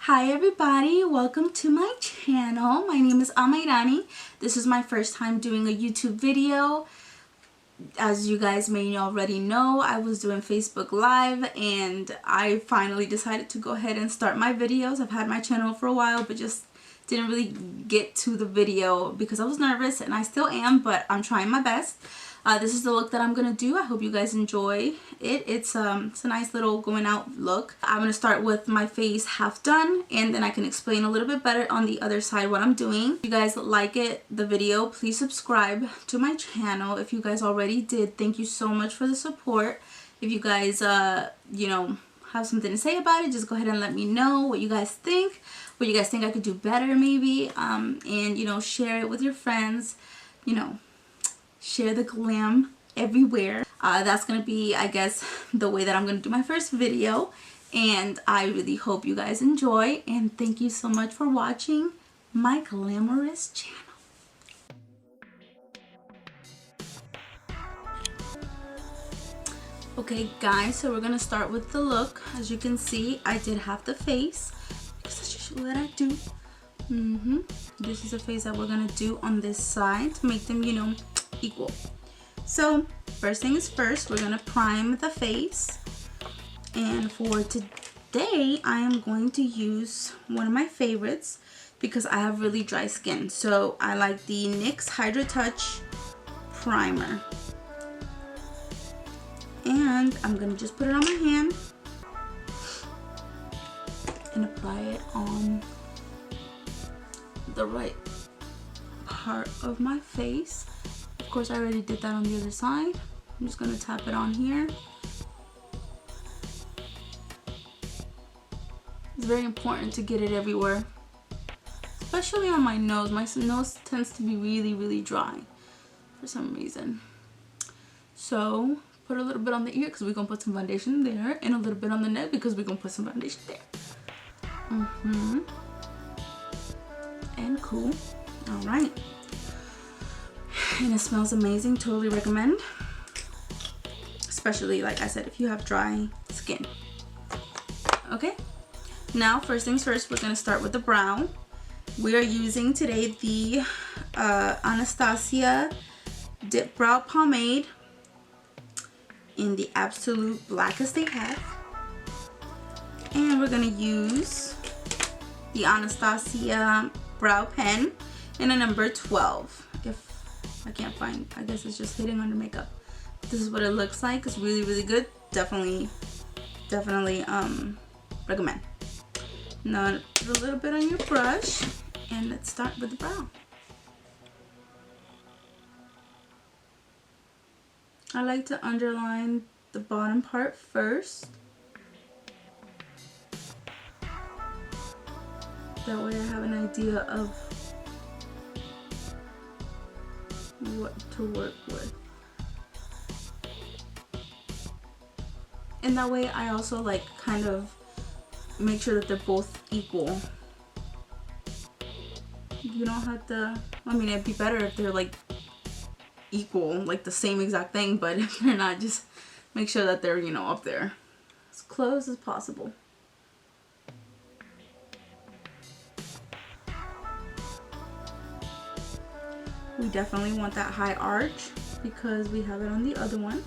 Hi everybody, welcome to my channel. My name is Amairani. This is my first time doing a YouTube video. As you guys may already know, I was doing Facebook Live and I finally decided to go ahead and start my videos. I've had my channel for a while but just didn't really get to the video because I was nervous, and I still am, but I'm trying my best. This is the look that I'm gonna do. I hope you guys enjoy it. It's a nice little going out look. I'm gonna start with my face half done, and then I can explain a little bit better on the other side what I'm doing. If you guys like the video, please subscribe to my channel. If you guys already did, thank you so much for the support. If you guys you know, have something to say about it, just go ahead and let me know what you guys think, what you guys think I could do better maybe, and you know, share it with your friends, you know, share the glam everywhere. That's gonna be, I guess, the way that I'm gonna do my first video, and I really hope you guys enjoy, and thank you so much for watching my Glamorous channel. Okay guys, so we're gonna start with the look. As you can see, I did half the face because that's usually what I do. This is the face that we're gonna do on this side to make them, you know, equal. So first things first, we're gonna prime the face, and for today I am going to use one of my favorites because I have really dry skin. So I like the NYX Hydra Touch primer, and I'm gonna just put it on my hand and apply it on the right part of my face. Of course, I already did that on the other side. I'm just gonna tap it on here. It's very important to get it everywhere, especially on my nose. My nose tends to be really dry for some reason. So put a little bit on the ear because we're gonna put some foundation there, and a little bit on the neck because we're gonna put some foundation there. And cool. All right. And it smells amazing. Totally recommend, especially, like I said, if you have dry skin. Okay, now first things first, we're gonna start with the brow. We are using today the Anastasia Dip Brow Pomade in the absolute blackest they have, and we're gonna use the Anastasia Brow Pen in a number 12. If I can't find, I guess it's just hidden under makeup. This is what it looks like. It's really good. Definitely recommend. Now put a little bit on your brush, and let's start with the brow. I like to underline the bottom part first. That way I have an idea of what to work with. And that way I also like kind of make sure that they're both equal. You don't have to, I mean, it'd be better if they're like equal, like the same exact thing, but if they're not, just make sure that they're, you know, up there as close as possible. We definitely want that high arch because we have it on the other one.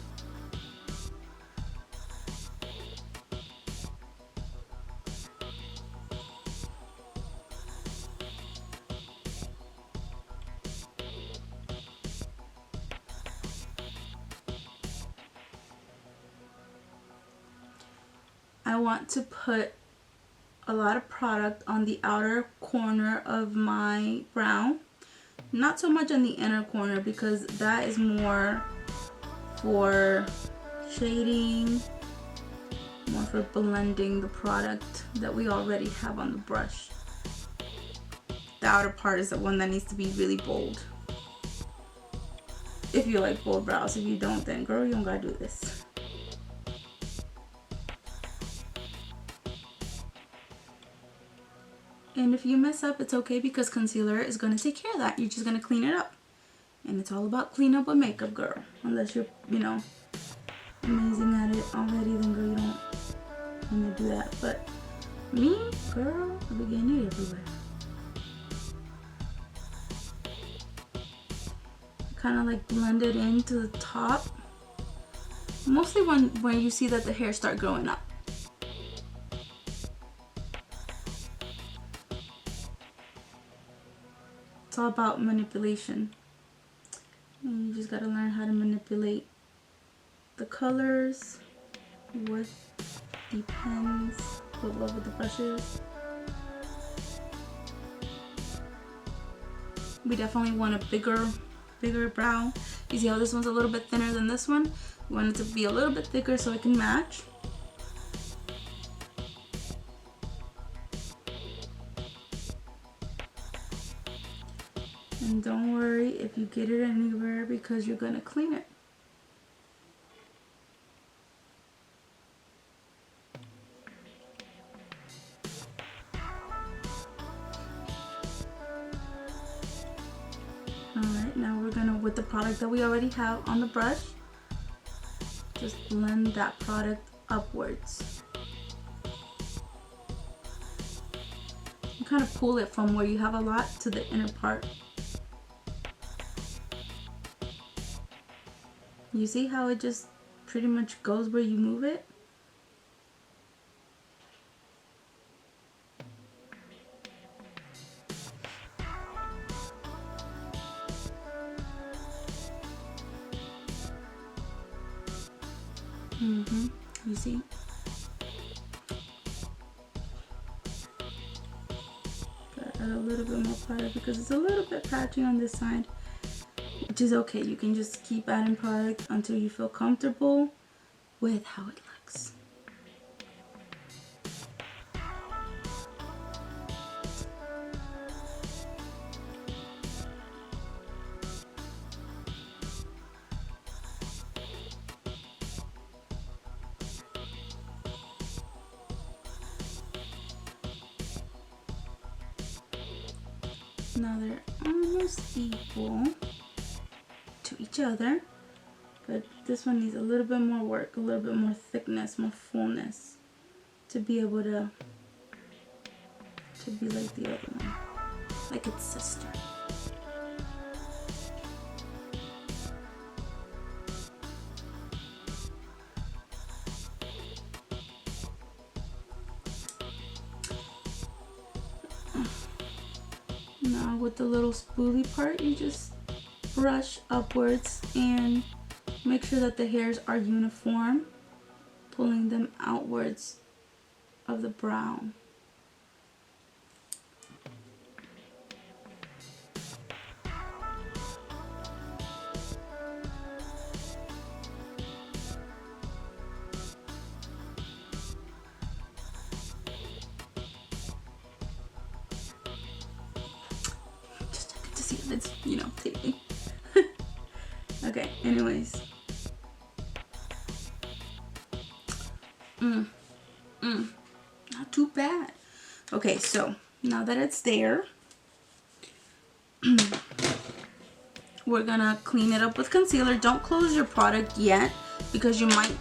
I want to put a lot of product on the outer corner of my brow. Not so much on the inner corner because that is more for shading, more for blending the product that we already have on the brush. The outer part is the one that needs to be really bold. If you like bold brows. If you don't, then girl, you don't gotta do this. And if you mess up, it's okay because concealer is going to take care of that. You're just going to clean it up. And it's all about clean up with makeup, girl. Unless you're, you know, amazing at it already, then girl, you don't want to do that. But Me, girl, I'll be getting it everywhere. Kind of like blend it into the top. Mostly when you see that the hairs start growing up. It's all about manipulation. And you just gotta learn how to manipulate the colors with the pens, with the brushes. We definitely want a bigger brow. You see how this one's a little bit thinner than this one? We want it to be a little bit thicker so it can match. And don't worry if you get it anywhere because you're gonna clean it. Alright, now we're gonna, with the product that we already have on the brush, just blend that product upwards. You kind of pull it from where you have a lot to the inner part. You see how it just pretty much goes where you move it? You see? Gotta add a little bit more product because it's a little bit patchy on this side, which is okay. You can just keep adding product until you feel comfortable with how it looks. Now they're almost equal to each other, but this one needs a little bit more work, a little bit more thickness, more fullness to be able to be like the other one, like its sister. Now with the little spoolie part, you just brush upwards and make sure that the hairs are uniform, pulling them outwards of the brow. It's, you know, taping. Okay, anyways. Not too bad. Okay, so now that it's there, we're gonna clean it up with concealer. Don't close your product yet because you might,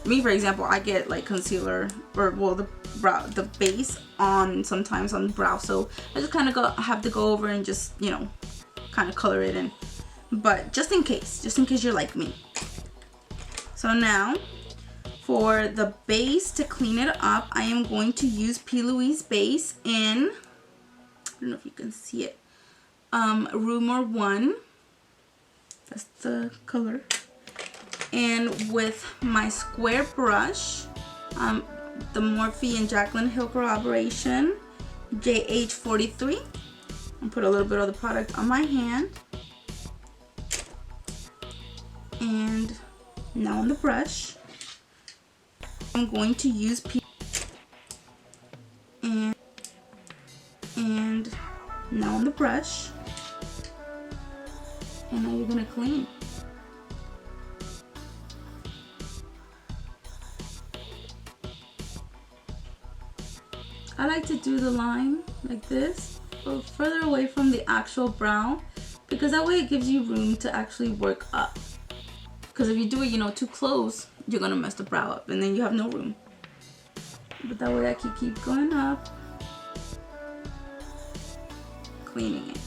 me for example, I get like concealer or well the base on sometimes on the brow, so I just kind of have to go over and just, you know, kind of color it in, but just in case you're like me. So now for the base to clean it up, I am going to use P. Louise base in, I don't know if you can see it, Rumor 1, that's the color, and with my square brush, the Morphe and Jaclyn Hill collaboration, JH43. And put a little bit of the product on my hand, and now on the brush I'm going to use and now on the brush, and now you're gonna clean. I like to do the line like this, further away from the actual brow, because that way it gives you room to actually work up. Because if you do it, you know, too close, you're gonna mess the brow up and then you have no room. But that way I can keep going up, cleaning it.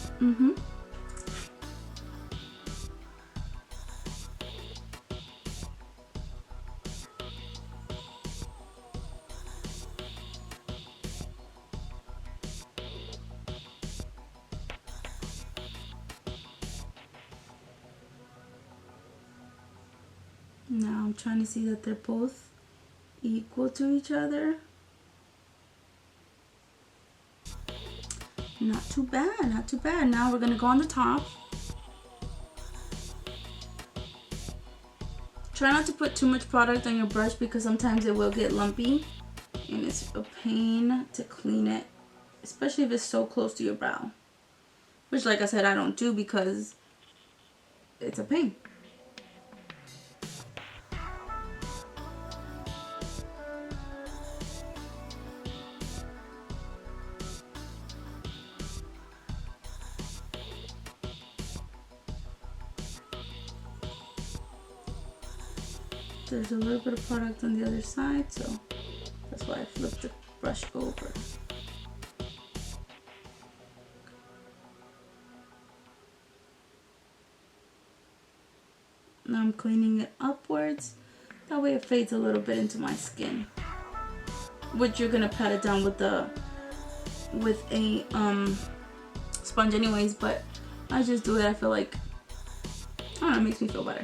Now I'm trying to see that they're both equal to each other. Not too bad, not too bad. Now we're gonna go on the top. Try not to put too much product on your brush because sometimes it will get lumpy and it's a pain to clean it, especially if it's so close to your brow. Which, like I said, I don't do because it's a pain. There's a little bit of product on the other side, so that's why I flipped the brush over. Now I'm cleaning it upwards. That way it fades a little bit into my skin. Which you're gonna pat it down with a sponge anyways, but I just do it. I feel like, I don't know, it makes me feel better.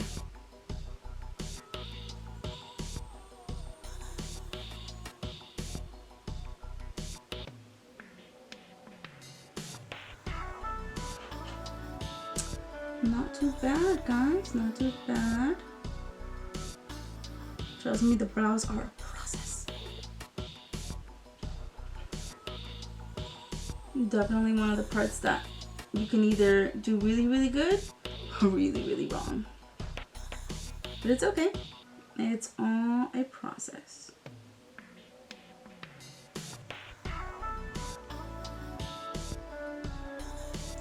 Not too bad, guys. Not too bad. Trust me, the brows are a process. Definitely one of the parts that you can either do really, really good or really, really wrong. But it's okay. It's all a process.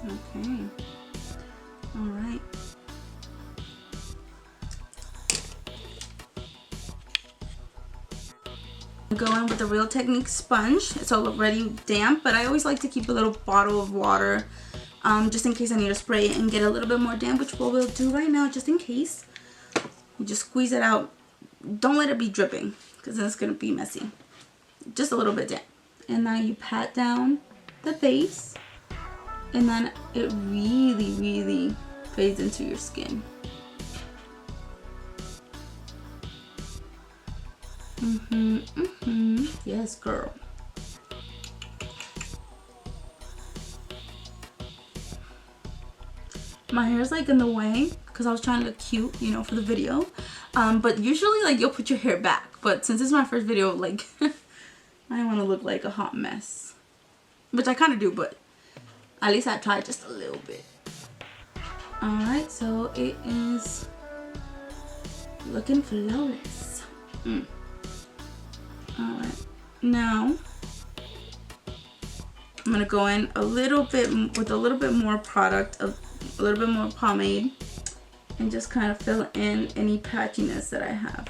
Okay. All right. Go in with the Real Technique sponge. It's already damp, but I always like to keep a little bottle of water just in case I need to spray it and get a little bit more damp, which we'll do right now just in case. You just squeeze it out. Don't let it be dripping because then it's going to be messy. Just a little bit damp. And now you pat down the base and then it really, really fades into your skin. Yes, girl. My hair's like in the way because I was trying to look cute, you know, for the video. But usually like you'll put your hair back. But since it's my first video, like I don't want to look like a hot mess. Which I kind of do, but at least I tried just a little bit. Alright, so it is looking flawless. Alright, now I'm going to go in a little bit with a little bit more product, a little bit more pomade, and just kind of fill in any patchiness that I have.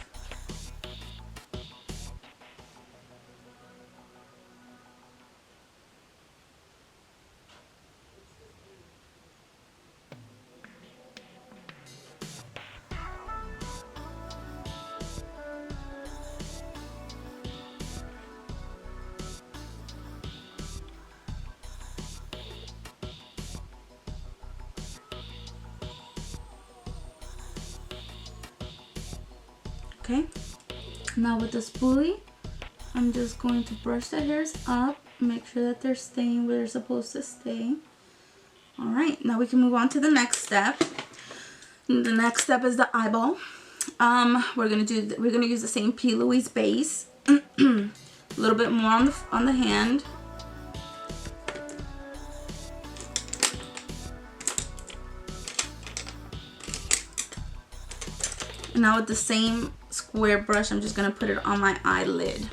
Okay, now with the spoolie, I'm just going to brush the hairs up, make sure that they're staying where they're supposed to stay. Alright, now we can move on to the next step. The next step is the eyeball. We're gonna use the same P. Louise base. A little bit more on the hand. And now with the same square brush, I'm just going to put it on my eyelid.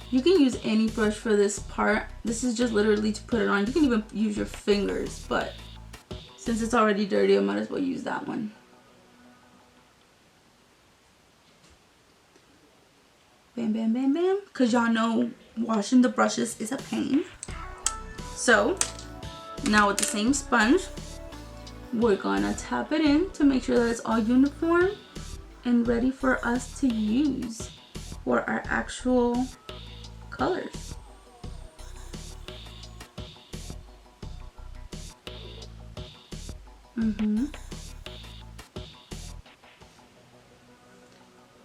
You can use any brush for this part. This is just literally to put it on. You can even use your fingers, but since it's already dirty, I might as well use that one. Bam, bam, bam, bam. Because y'all know washing the brushes is a pain. So now with the same sponge, we're gonna tap it in to make sure that it's all uniform and ready for us to use for our actual colors.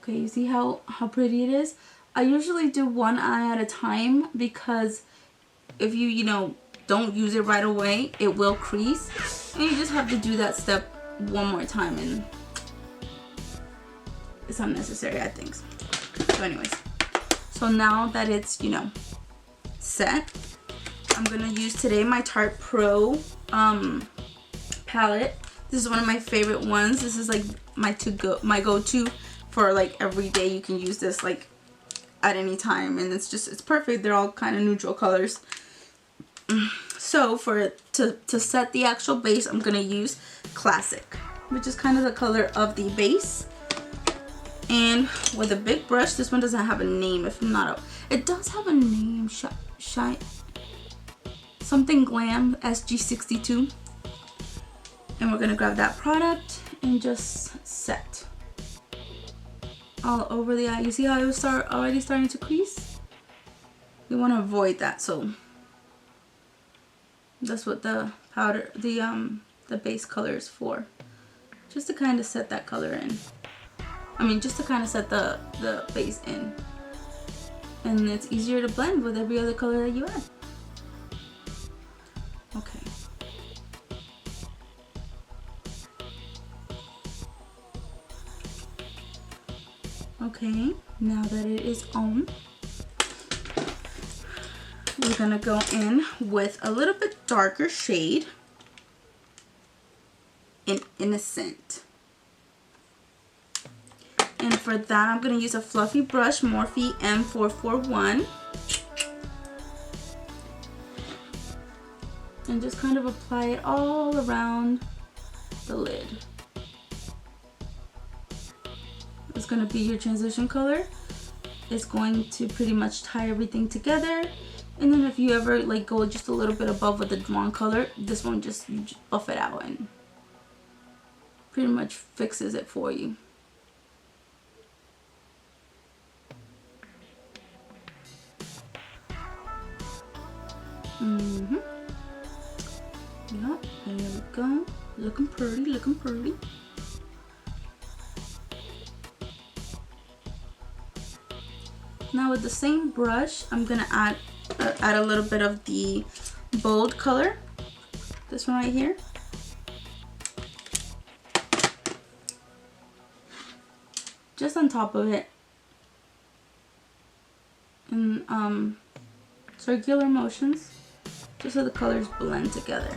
Okay, you see how pretty it is? I usually do one eye at a time because if you know, don't use it right away, it will crease. And you just have to do that step one more time, and it's unnecessary, I think. So anyways, so now that it's, you know, set, I'm gonna use today my Tarte Pro palette. This is one of my favorite ones. This is like my go-to for like every day. You can use this like at any time, and it's perfect. They're all kind of neutral colors. So to set the actual base, I'm gonna use Classic, which is kind of the color of the base. And with a big brush, this one doesn't have a name. If I'm not up, it does have a name. Shine something Glam SG62. And we're gonna grab that product and just set all over the eye. You see how it was already starting to crease? We want to avoid that, so that's what the powder, the base color is for. Just to kind of set that color in. I mean, just to kind of set the base in. And it's easier to blend with every other color that you add. Okay. Okay, now that it is on, we're gonna go in with a little bit darker shade in Innocent. And for that, I'm gonna use a fluffy brush, Morphe M441. And just kind of apply it all around the lid. It's going to be your transition color. It's going to pretty much tie everything together. And then if you ever like go just a little bit above with the drawn color, this one just buff it out and pretty much fixes it for you. Yep, there we go. Looking pretty, looking pretty. Now with the same brush, I'm gonna add a little bit of the bold color. This one right here. Just on top of it. In circular motions, just so the colors blend together.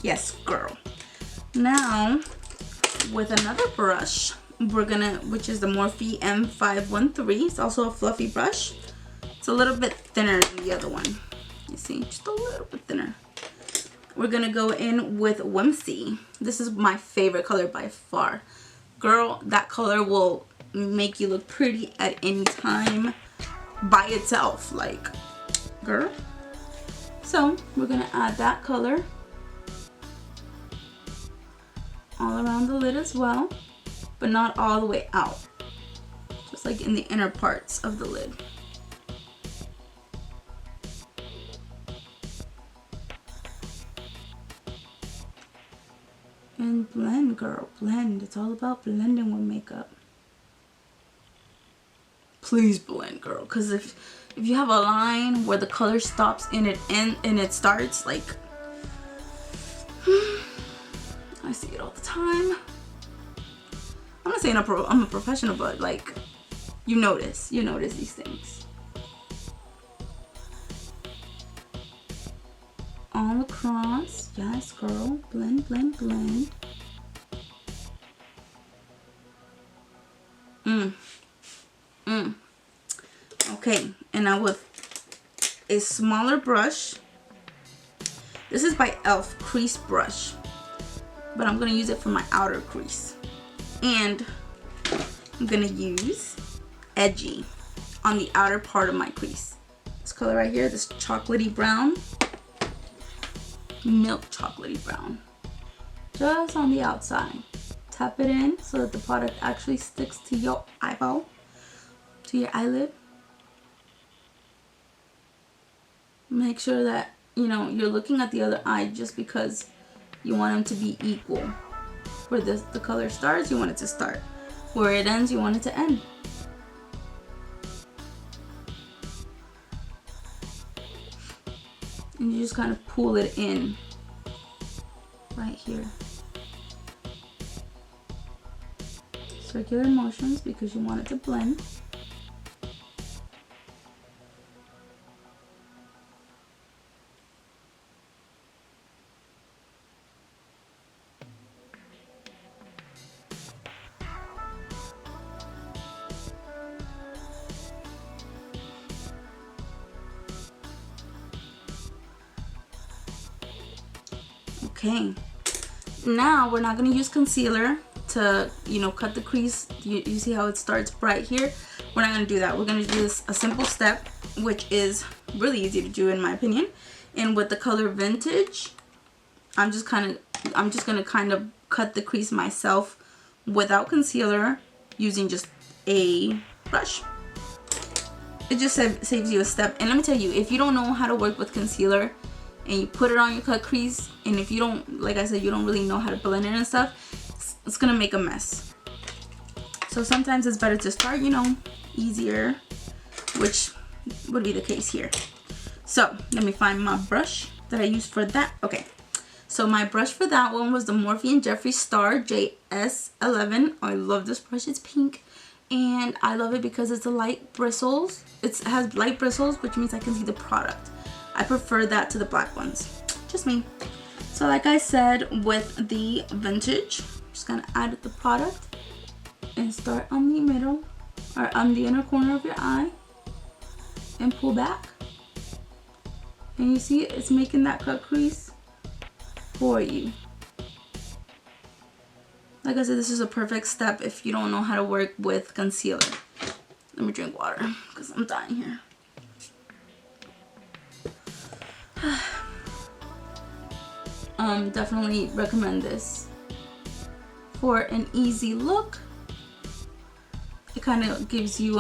Yes, girl. Now, with another brush, which is the Morphe M513. It's also a fluffy brush. It's a little bit thinner than the other one. You see, just a little bit thinner. We're gonna go in with Whimsy. This is my favorite color by far. Girl, that color will make you look pretty at any time by itself, like, girl. So, we're gonna add that color all around the lid as well, but not all the way out, just like in the inner parts of the lid. And blend, girl, blend. It's all about blending with makeup. Please blend, girl, because if you have a line where the color stops and it starts, like, I see it all the time. I'm not saying I'm a professional, but like, you notice these things. All across. Yes, girl. Blend, blend, blend. Okay, and now with a smaller brush. This is by e.l.f. Crease Brush. but I'm gonna use it for my outer crease. And I'm gonna use Edgy on the outer part of my crease. This color right here, this chocolatey brown, milk chocolatey brown, just on the outside. Tap it in so that the product actually sticks to your eyeball, to your eyelid. Make sure that, you know, you're looking at the other eye just because you want them to be equal. Where the color starts, you want it to start. Where it ends, you want it to end. And you just kind of pull it in right here. Circular motions because you want it to blend. Okay, now we're not going to use concealer to, you know, cut the crease. You see how it starts bright here? We're not going to do that. We're going to do this a simple step, which is really easy to do in my opinion. And with the color Vintage, I'm just going to kind of cut the crease myself without concealer using just a brush. It just saves you a step. And let me tell you, if you don't know how to work with concealer and you put it on your cut crease, and if you don't, like I said, you don't really know how to blend it and stuff, it's gonna make a mess. So sometimes it's better to start, you know, easier, which would be the case here. So let me find my brush that I used for that. Okay, so my brush for that one was the Morphe & Jeffree Star JS11. I love this brush. It's pink, and I love it because it's a light bristles. It has light bristles, which means I can see the product. I prefer that to the black ones. Just me. So like I said, with the Vintage, I'm just gonna add the product and start on the middle or on the inner corner of your eye and pull back. And you see it's making that cut crease for you. Like I said, this is a perfect step if you don't know how to work with concealer. Let me drink water because I'm dying here. Definitely recommend this for an easy look. It kind of gives you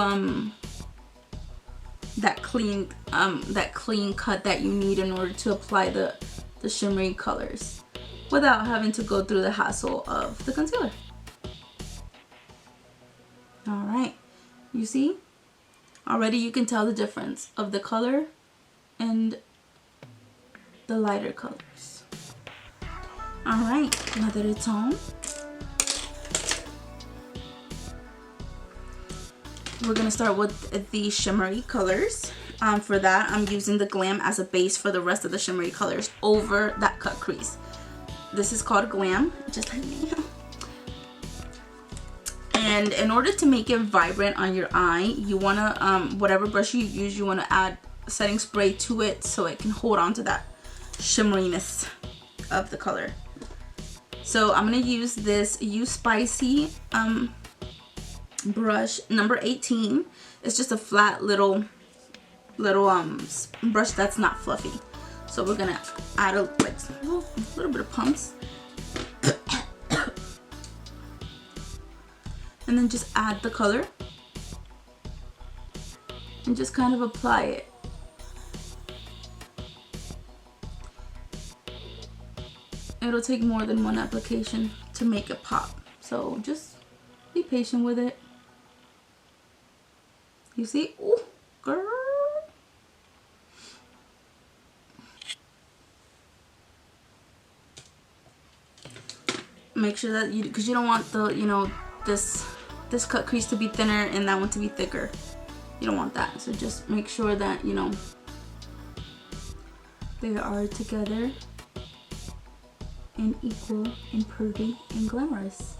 that clean cut that you need in order to apply the shimmery colors without having to go through the hassle of the concealer. All right, you see, already you can tell the difference of the color and the lighter colors. All right, now that it's on, we're gonna start with the shimmery colors. For that, I'm using the Glam as a base for the rest of the shimmery colors over that cut crease. This is called Glam, just like me. And in order to make it vibrant on your eye, you wanna, whatever brush you use, you wanna add setting spray to it so it can hold on to that shimmeriness of the color. So I'm gonna use this You Spicy brush number 18. It's just a flat little brush that's not fluffy. So we're gonna add a little bit of pumps. And then just add the color and just kind of apply it. It'll take more than one application to make it pop. So just be patient with it. You see? Ooh, girl. Make sure that because you don't want the, you know, this cut crease to be thinner and that one to be thicker. You don't want that. So just make sure that, you know, they are together and equal and pretty and glamorous.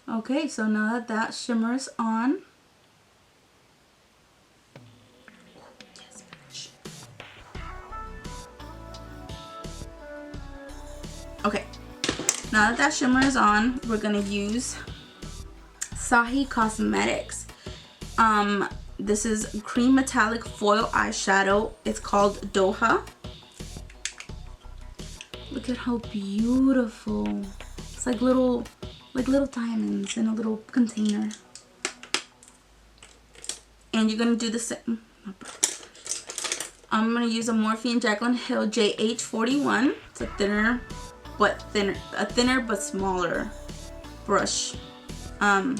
Okay, so now that that shimmer is on, Now that that shimmer is on, we're gonna use Sahi Cosmetics. This is cream metallic foil eyeshadow. It's called Doha. Look at how beautiful. It's like little diamonds in a little container. And you're gonna do the same. I'm gonna use a Morphe Jaclyn Hill JH41. It's a thinner but smaller brush. And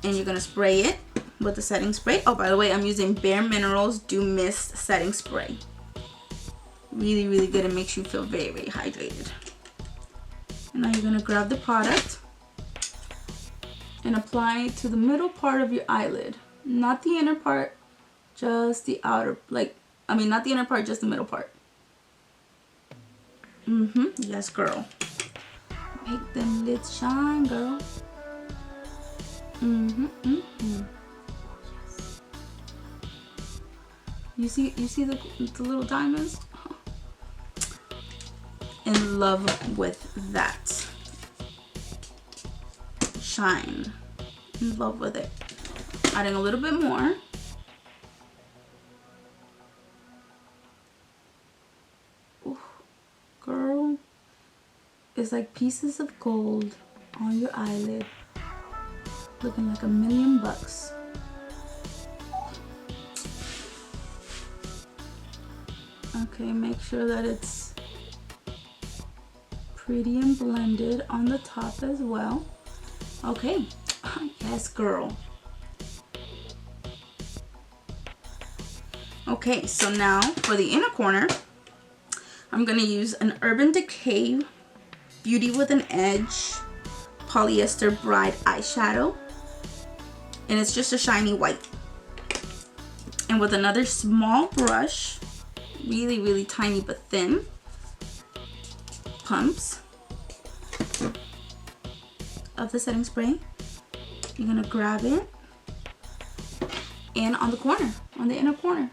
you're gonna spray it with the setting spray. Oh, by the way, I'm using Bare Minerals Dew Mist setting spray. Really, really good. It makes you feel very, very hydrated. And now you're gonna grab the product and apply it to the middle part of your eyelid. Not the inner part, just the outer, not the inner part, just the middle part. Yes, girl. Make them lids shine, girl. Yes. You see the little diamonds? In love with that shine. In love with it. Adding a little bit more. Ooh, girl, it's like pieces of gold on your eyelid, looking like $1,000,000. Okay, make sure that it's pretty and blended on the top as well. Okay, yes, girl. Okay, so now for the inner corner, I'm gonna use an Urban Decay Beauty with an Edge Polyester Bride eyeshadow, and it's just a shiny white. And with another small brush, really, really tiny but thin, pumps of the setting spray, you're gonna grab it, and on the corner, on the inner corner,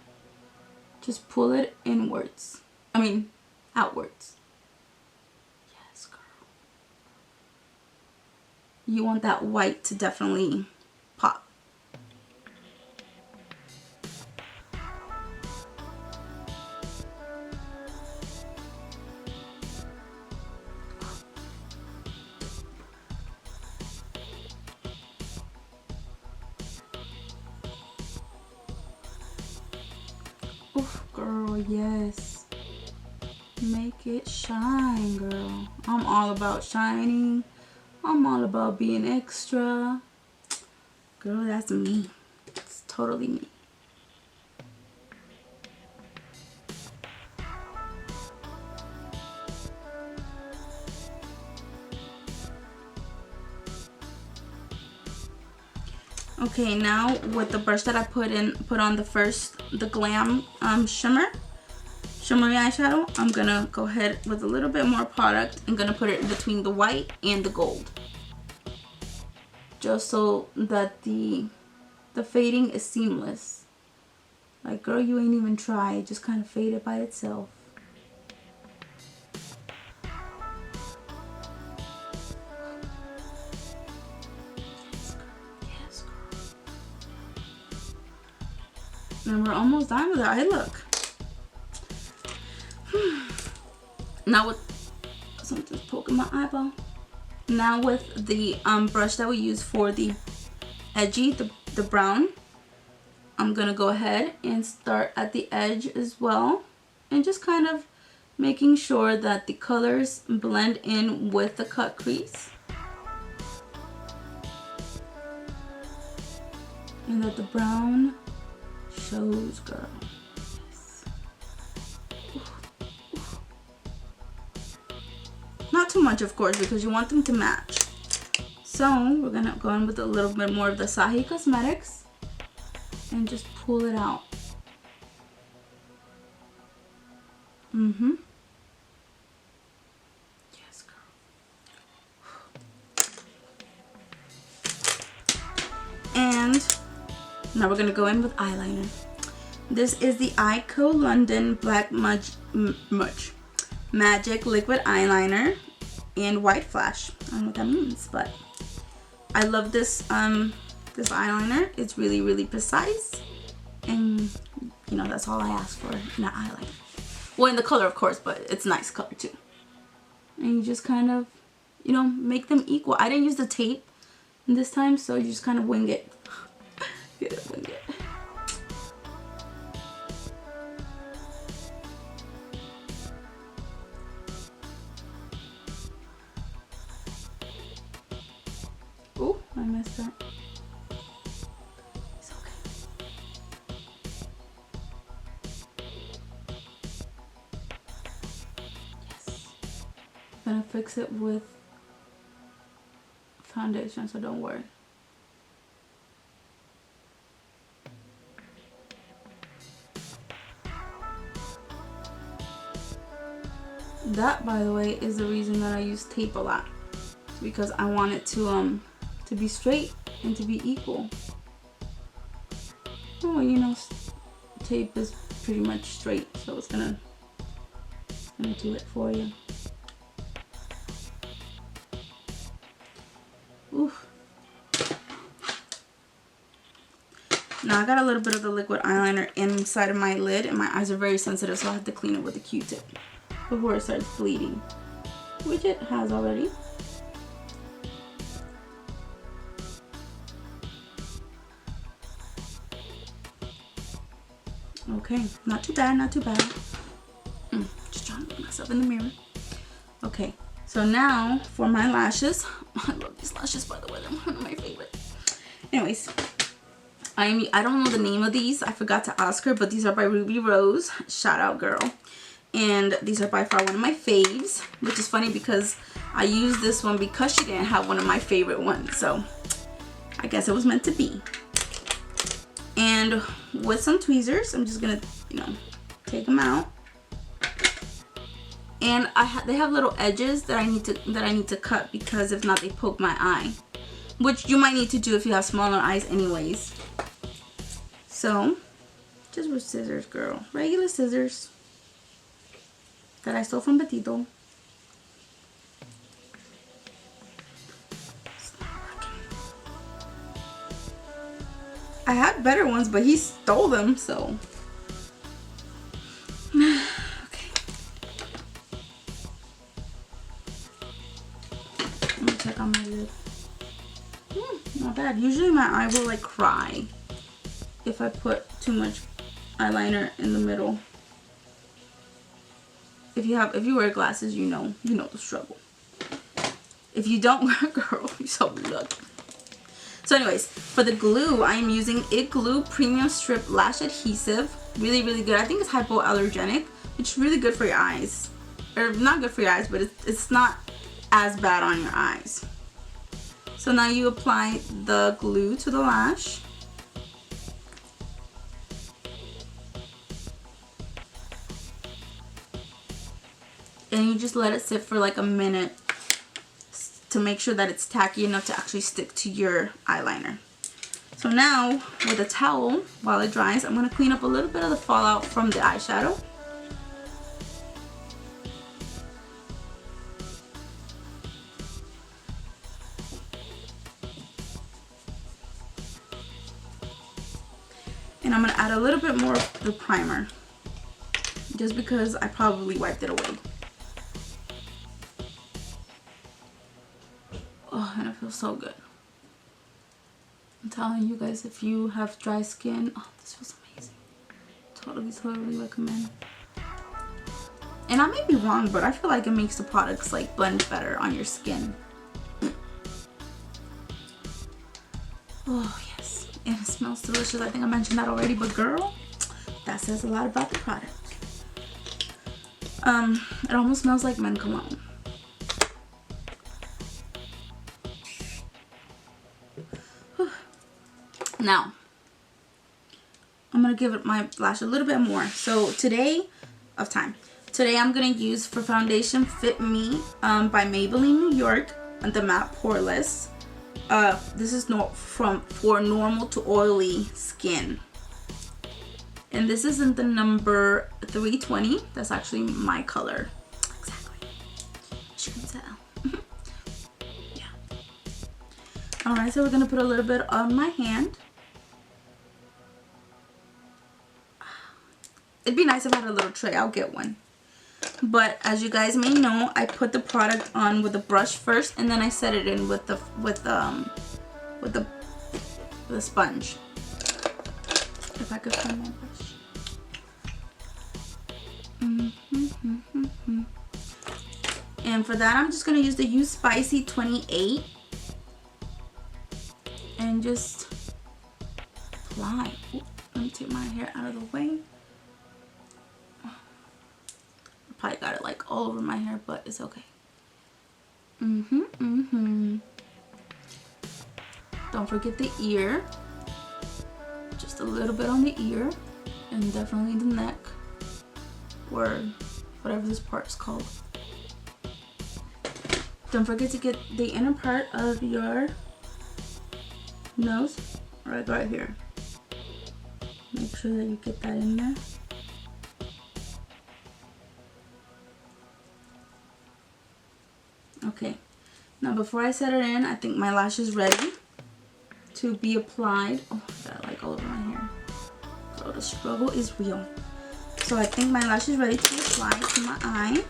just pull it inwards. Outwards. Yes, girl. You want that white to definitely pop. Oof, girl, yes. Make it shine, girl. I'm all about shining. I'm all about being extra. Girl, that's me. It's totally me. Okay, now with the brush that I put on the Glam shimmery eyeshadow, I'm gonna go ahead with a little bit more product and gonna put it in between the white and the gold, just so that the fading is seamless. Like, girl, you ain't even try, it just kind of faded by itself. Yes, girl. And we're almost done with the eye look. Now with something's poking my eyeball. Now with the brush that we use for the edgy, the brown, I'm gonna go ahead and start at the edge as well, and just kind of making sure that the colors blend in with the cut crease, and that the brown shows, girl. Not too much, of course, because you want them to match. So we're gonna go in with a little bit more of the Sahi Cosmetics and just pull it out. Yes, girl. And now we're gonna go in with eyeliner. This is the Ico London Black Magic Liquid Eyeliner, and white flash. I don't know what that means, but I love this this eyeliner. It's really, really precise, and you know, that's all I ask for in an eyeliner. Well, in the color, of course, but it's a nice color too. And you just kind of, you know, make them equal. I didn't use the tape this time, so you just kind of wing it. Get it, wing it. Oh, I messed that. It's okay. Yes. I'm gonna fix it with foundation, so don't worry. That, by the way, is the reason that I use tape a lot. It's because I want it to be straight and to be equal. Oh, you know, tape is pretty much straight, so it's gonna do it for you. Oof. Now I got a little bit of the liquid eyeliner inside of my lid, and my eyes are very sensitive, so I have to clean it with a Q-tip before it starts bleeding, which it has already. Okay, not too bad, not too bad. Just trying to look myself in the mirror. Okay, so now for my lashes. I love these lashes, by the way. They're one of my favorite. Anyways, I don't know the name of these. I forgot to ask her, but these are by Ruby Rose. Shout out, girl. And these are by far one of my faves, which is funny because I used this one because she didn't have one of my favorite ones. So I guess it was meant to be. And with some tweezers, I'm just gonna, you know, take them out. And they have little edges that I need to cut, because if not, they poke my eye, which you might need to do if you have smaller eyes anyways. So just with scissors, girl, regular scissors that I stole from Betito. I had better ones, but he stole them, so. Okay. Let me check on my lid. Not bad. Usually my eye will like cry if I put too much eyeliner in the middle. If you wear glasses, you know the struggle. If you don't wear, girl, you're so lucky. So anyways, for the glue, I am using It Glue Premium Strip Lash Adhesive. Really, really good. I think it's hypoallergenic, which is really good for your eyes. Or not good for your eyes, but it's not as bad on your eyes. So now you apply the glue to the lash. And you just let it sit for like a minute to make sure that it's tacky enough to actually stick to your eyeliner. So now with a towel, while it dries, I'm going to clean up a little bit of the fallout from the eyeshadow. And I'm going to add a little bit more of the primer, just because I probably wiped it away. Oh, and it feels so good. I'm telling you guys, if you have dry skin, oh, this feels amazing. Totally recommend. And I may be wrong, but I feel like it makes the products like blend better on your skin. Oh yes, and it smells delicious. I think I mentioned that already, but girl, that says a lot about the product. It almost smells like men cologne. Now, I'm going to give it my lash a little bit more. So today I'm going to use for foundation Fit Me by Maybelline New York, the matte poreless. This is for normal to oily skin. And this is in the number 320. That's actually my color. Exactly. As you can tell. Alright, so we're going to put a little bit on my hand. It'd be nice if I had a little tray. I'll get one. But as you guys may know, I put the product on with a brush first, and then I set it in with the sponge. If I could find my brush. And for that, I'm just gonna use the You Spicy 28 and just apply. Ooh, let me take my hair out of the way. Probably got it like all over my hair, but it's okay. Don't forget the ear. Just a little bit on the ear, and definitely the neck, or whatever this part is called. Don't forget to get the inner part of your nose, right here. Make sure that you get that in there. Okay, now before I set it in, I think my lash is ready to be applied. Oh, I got it like all over my hair. So the struggle is real. So I think my lash is ready to be applied to my eye.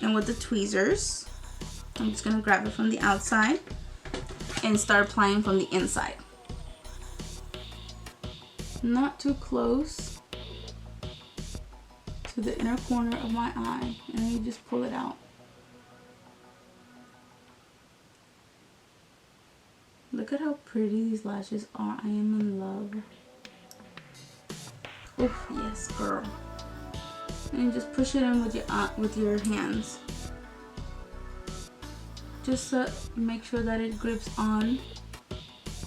And with the tweezers, I'm just going to grab it from the outside and start applying from the inside. Not too close to the inner corner of my eye. And then you just pull it out. Look at how pretty these lashes are. I am in love. Oof, yes, girl. And just push it in with your hands. Just to make sure that it grips on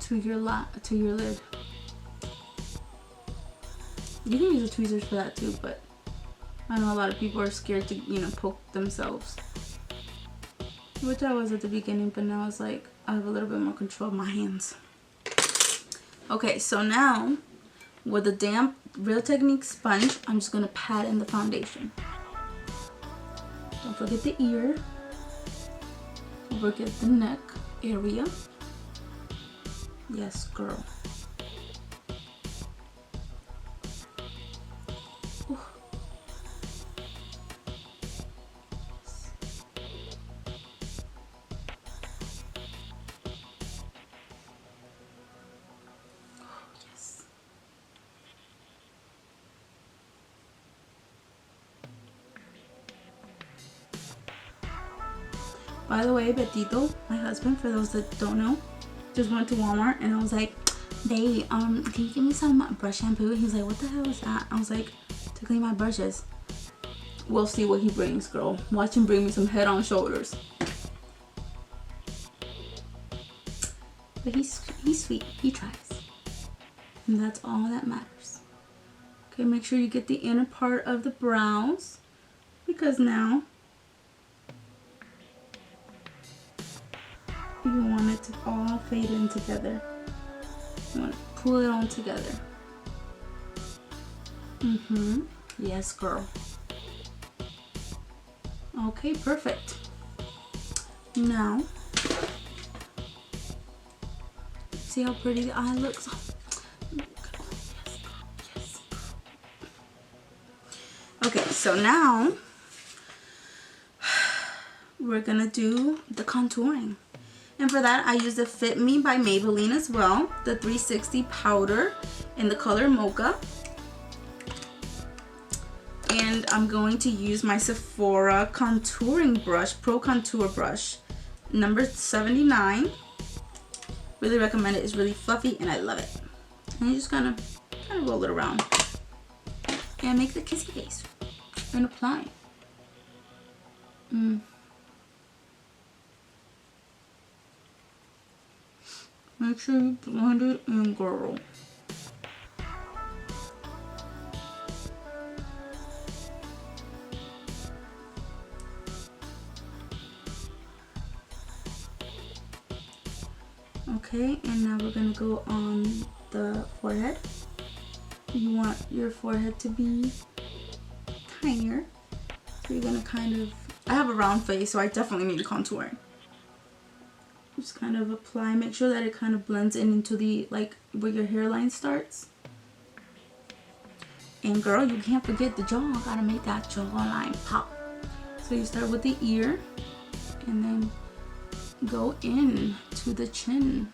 to your lid. You can use the tweezers for that too, but I know a lot of people are scared to, poke themselves. Which I was at the beginning, but now it's like I have a little bit more control of my hands. Okay, so now with the damp Real Technique sponge, I'm just gonna pat in the foundation. Don't forget the ear. Don't forget the neck area. Yes, girl. Ooh. By the way, Betito, my husband, for those that don't know, just went to Walmart and I was like, babe, can you give me some brush shampoo? He was like, what the hell is that? I was like, to clean my brushes. We'll see what he brings, girl. Watch him bring me some Head on Shoulders. But he's sweet. He tries. And that's all that matters. Okay, make sure you get the inner part of the brows, because now you want it to all fade in together. You want to pull it on together. Yes, girl. Okay, perfect. Now, see how pretty the eye looks? Oh, yes, girl. Yes, girl. Okay, so now we're gonna do the contouring. And for that, I use the Fit Me by Maybelline as well. The 360 powder in the color Mocha. And I'm going to use my Sephora contouring brush, Pro Contour brush, number 79. Really recommend it. It's really fluffy and I love it. And you're just gonna kind of roll it around. And make the kissy face. And apply. Make sure you blend it in, girl. Okay, and now we're gonna go on the forehead. You want your forehead to be tinier. So you're gonna kind of, I have a round face, so I definitely need contouring. Just kind of apply, make sure that it kind of blends in into the, like, where your hairline starts. And girl, you can't forget the jaw. Gotta make that jawline pop. So you start with the ear and then go in to the chin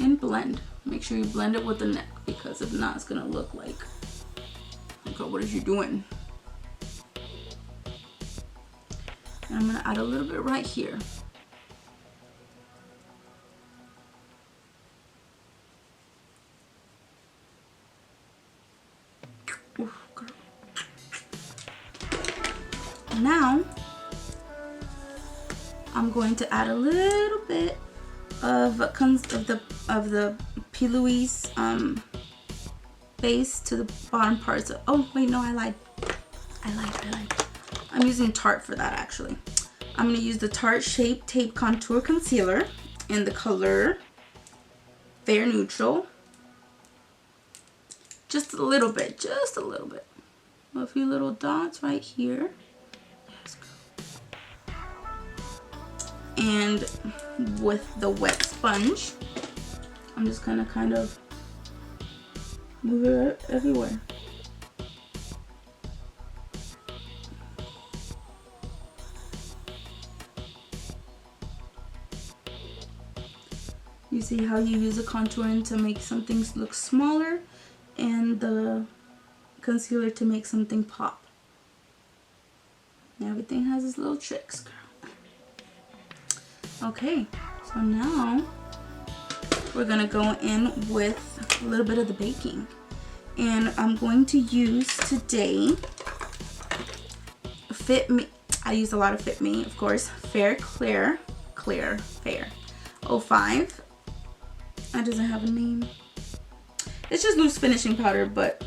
and blend. Make sure you blend it with the neck, because if not, it's gonna look like, girl, what is you doing? And I'm gonna add a little bit right here. Oof, girl. Now I'm going to add a little bit of the P. Louise base to the bottom parts. Oh wait, no, I lied. I'm using Tarte for that actually. I'm gonna use the Tarte Shape Tape Contour Concealer in the color Fair Neutral. Just a little bit, a few little dots right here. And with the wet sponge, I'm just gonna kind of move it everywhere. You see how you use a contouring to make some things look smaller and the concealer to make something pop. Everything has its little tricks, girl. Okay, so now we're gonna go in with a little bit of the baking. And I'm going to use today Fit Me. I use a lot of Fit Me, of course. Fair 05. That doesn't have a name. It's just loose finishing powder, but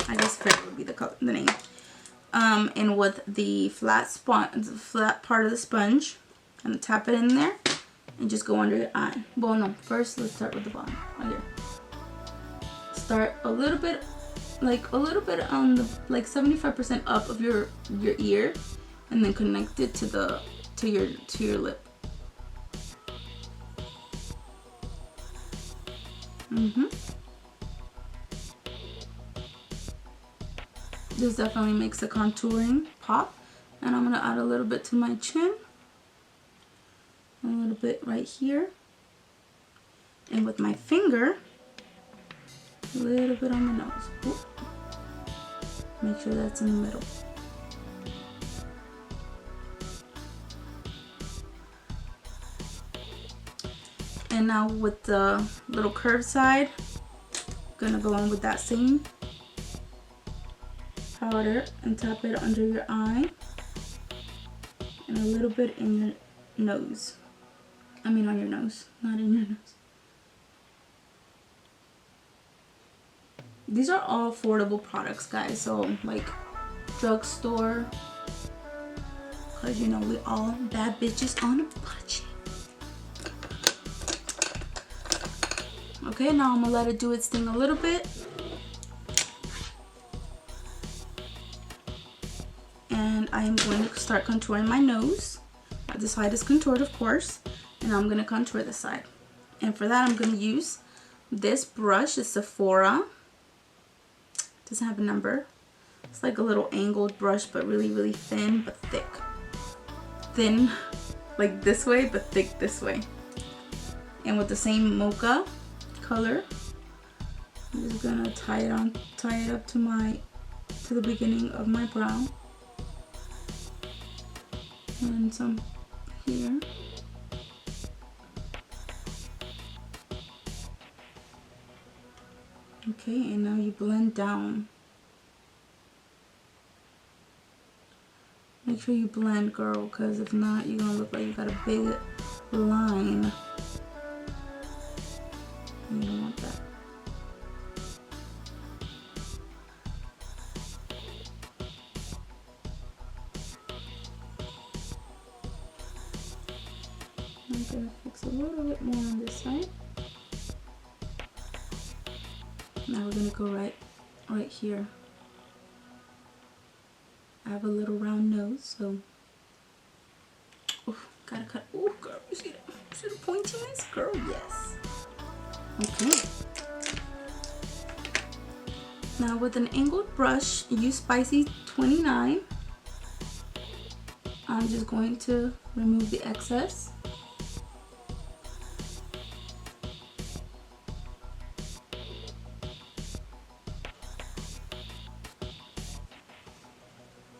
I guess Fair would be the name. And with the flat part of the sponge, I'm gonna tap it in there and just go under your eye. Well, no, first let's start with the bottom, right here. Start a little bit on the, like 75% up of your ear, and then connect it to your lip. This definitely makes the contouring pop. And I'm gonna add a little bit to my chin, a little bit right here, and with my finger, a little bit on the nose. Ooh. Make sure that's in the middle. And now with the little curved side, I'm gonna go in with that same powder and tap it under your eye and a little bit in your nose. I mean on your nose, not in your nose. These are all affordable products, guys, so like drugstore, because you know we all bad bitches on a budget. Okay, now I'm gonna let it do its thing a little bit. And I am going to start contouring my nose. This side is contoured, of course, and I'm gonna contour this side. And for that, I'm gonna use this brush. It's Sephora. Doesn't have a number. It's like a little angled brush, but really, really thin, but thick. Thin, like this way, but thick this way. And with the same mocha color, I'm just gonna tie it up to the beginning of my brow. And some here. Okay, and now you blend down. Make sure you blend, girl, because if not, you're gonna look like you got a big line. You don't want that. I'm gonna fix a little bit more on this side. Now we're gonna go right here. I have a little round nose, so Gotta cut. Oh, girl, you see that? You see the pointiness? Girl, yes. Okay. Now with an angled brush, use Spicy 29. I'm just going to remove the excess.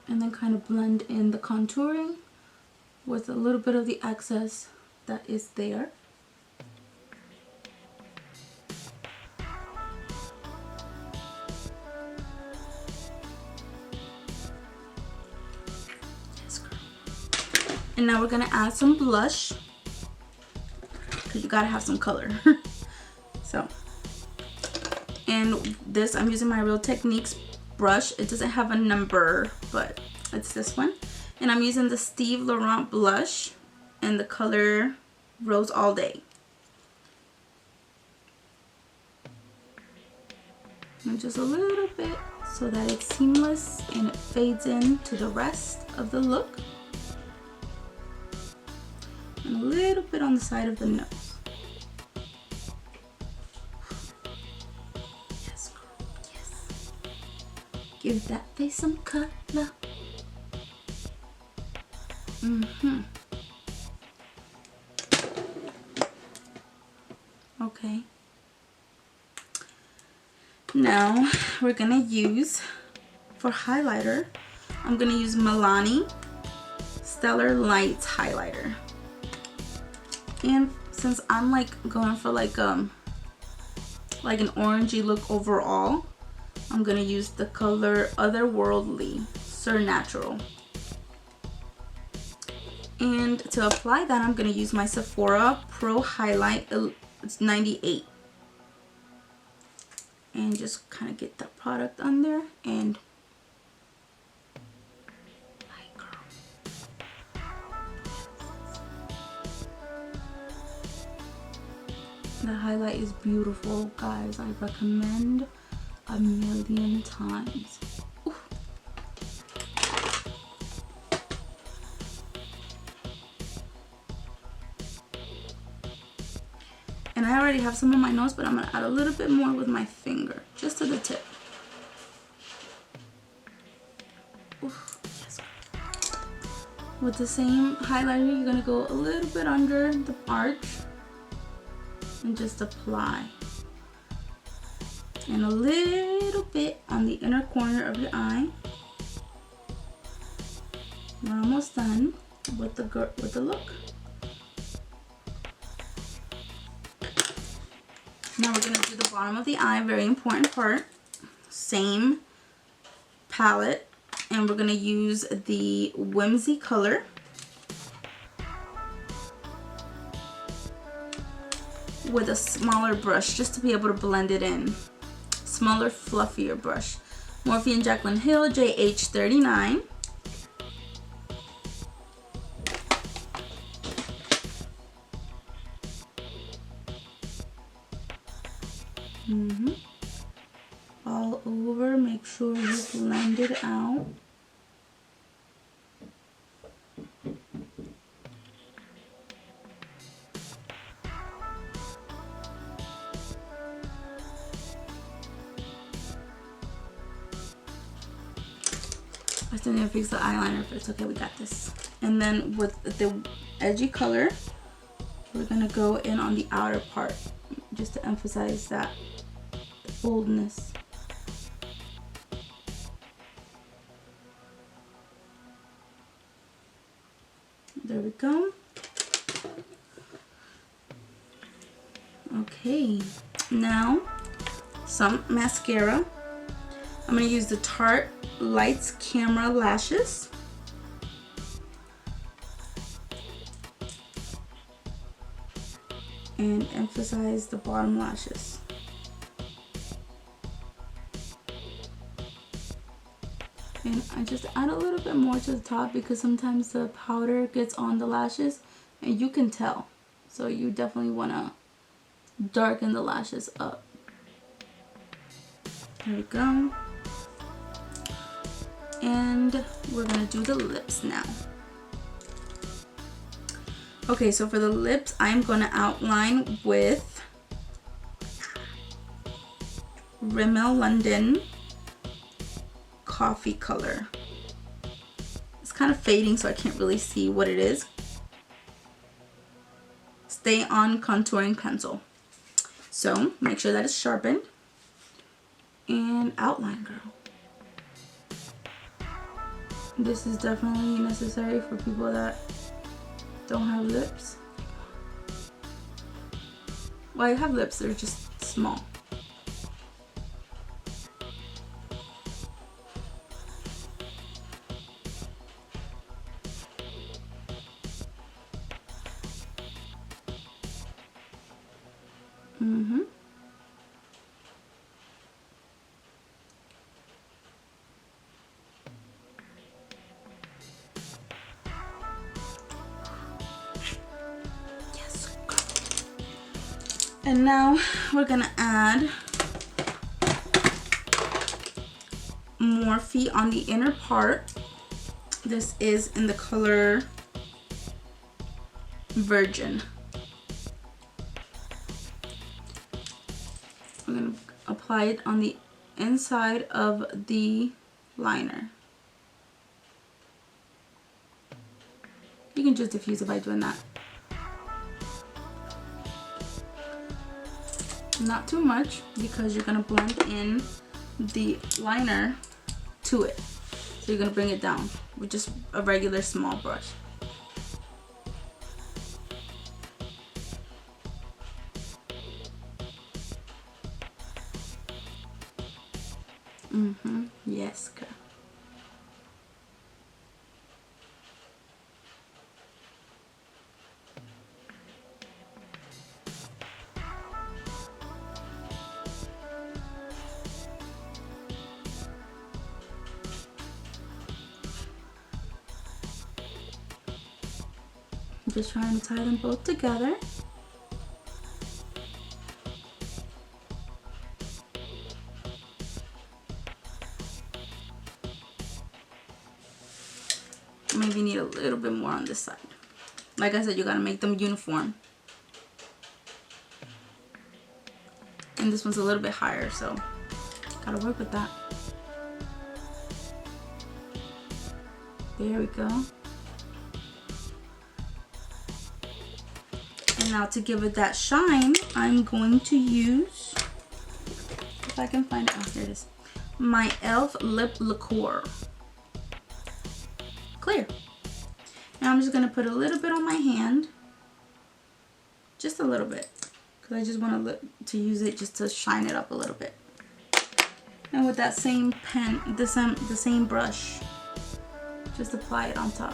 And then kind of blend in the contouring with a little bit of the excess that is there. And now we're gonna add some blush, because you gotta have some color. So, and this, I'm using my Real Techniques brush. It doesn't have a number, but it's this one. And I'm using the Steve Laurent blush and the color Rose All Day. And just a little bit so that it's seamless and it fades in to the rest of the look. And a little bit on the side of the nose. Yes, girl, yes. Give that face some color. Okay. Now we're gonna use, for highlighter, I'm gonna use Milani Stellar Lights highlighter. And since I'm like going for like an orangey look overall, I'm gonna use the color Otherworldly Sur Natural. And to apply that, I'm gonna use my Sephora Pro Highlight. It's 98. And just kind of get that product on there and the highlight is beautiful, guys. I recommend a million times. Ooh. And I already have some on my nose, but I'm gonna add a little bit more with my finger, just to the tip. Ooh, yes. With the same highlighter, you're gonna go a little bit under the arch and just apply. And a little bit on the inner corner of your eye. We're almost done with the look. Now we're gonna do the bottom of the eye, very important part. Same palette, and we're gonna use the Whimsy color. With a smaller brush, just to be able to blend it in. Smaller, fluffier brush. Morphe and Jaclyn Hill, JH39. All over, make sure you blend it out. I still need to fix the eyeliner, but it's okay, we got this. And then with the edgy color, we're gonna go in on the outer part, just to emphasize that boldness. There we go. Okay, now some mascara. I'm going to use the Tarte Lights Camera Lashes. And emphasize the bottom lashes. And I just add a little bit more to the top because sometimes the powder gets on the lashes and you can tell. So you definitely want to darken the lashes up. There we go. And we're going to do the lips now. Okay, so for the lips, I'm going to outline with Rimmel London Coffee Color. It's kind of fading, so I can't really see what it is. Stay On Contouring Pencil. So make sure that it's sharpened. And outline, girl. This is definitely necessary for people that don't have lips. Well, I have lips, they're just small. And now we're gonna add Morphe on the inner part. This is in the color Virgin. I'm gonna apply it on the inside of the liner. You can just diffuse it by doing that. Not too much, because you're gonna blend in the liner to it. So you're gonna bring it down with just a regular small brush. Yes, girl. I'm just trying to tie them both together. Maybe need a little bit more on this side. Like I said, you gotta make them uniform. And this one's a little bit higher, so gotta work with that. There we go. And now to give it that shine, I'm going to use, if I can find it, oh, here it is, my e.l.f. Lip Liqueur. Clear. Now I'm just going to put a little bit on my hand. Just a little bit. Because I just want to use it just to shine it up a little bit. And with that same pen, the same brush, just apply it on top.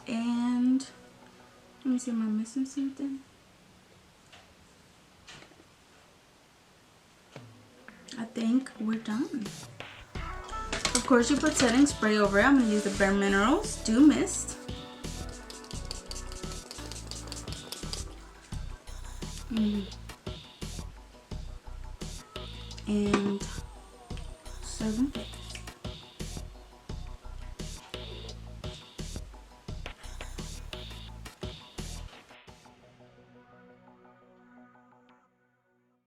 And let me see, am I missing something? I think we're done. Of course, you put setting spray over it. I'm going to use the Bare Minerals Dew Mist. And serve and bake.